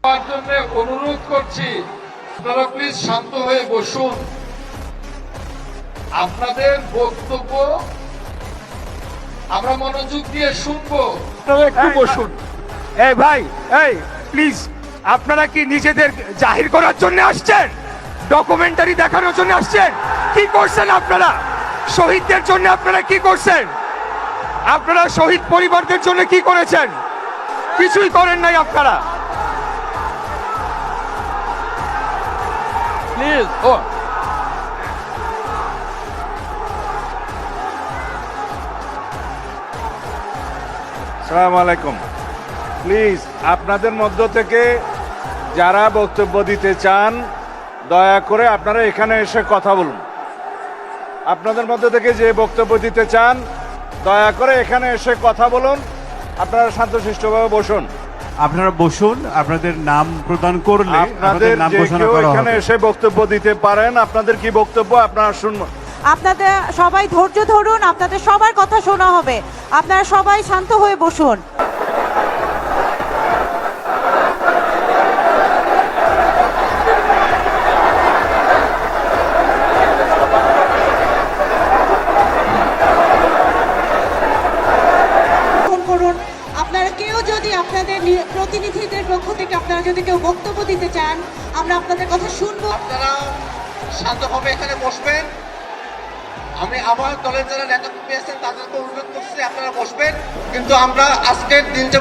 জন্য অনুরোধ করছি, আপনারা প্লিজ শান্ত হয়ে বসুন। আপনাদের বক্তব্য আমরা মনোযোগ দিয়ে শুনবো। আপনারা একটু বসুন। এই ভাই, এই প্লিজ, আপনারা কি নিজেদের জাহির করার জন্য আসছেন? ডকুমেন্টারি দেখানোর জন্য আসছেন? কি করছেন আপনারা? শহীদদের জন্য আপনারা কি করছেন? আপনারা শহীদ পরিবারদের জন্য কি করেছেন? কিছুই করেন নাই আপনারা। প্লিজ আসসালামু আলাইকুম। প্লিজ আপনাদের মধ্য থেকে যারা বক্তব্য দিতে চান দয়া করে আপনারা এখানে এসে কথা বলুন। আপনাদের মধ্য থেকে যে বক্তব্য দিতে চান দয়া করে এখানে এসে কথা বলুন। আপনারা শান্তশিষ্টভাবে বসুন। আপনারা বসুন, আপনাদের নাম প্রদান করলে আপনাদের নাম যে ঘোষণা কেউ করা এখানে হবে। এসে বক্তব্য দিতে পারেন। আপনাদের কি বক্তব্য আপনারা শুনবেন। আপনাদের সবাই ধৈর্য ধরুন, আপনাদের সবার কথা শোনা হবে। আপনারা সবাই শান্ত হয়ে বসুন। করুন। আপনারা কেউ যদি আপনাদের প্রতিনিধিদের পক্ষ থেকে আপনারা যদি কেউ বক্তব্য দিতে চান, আমরা আপনাদের কথা শুনবো। আপনারা শান্তভাবে এখানে বসবেন। আমি আমার দলের যারা নেতা পেয়েছেন তাদেরকে অনুরোধ করছি আপনারা বসবেন, কিন্তু আমরা আজকের দিনটা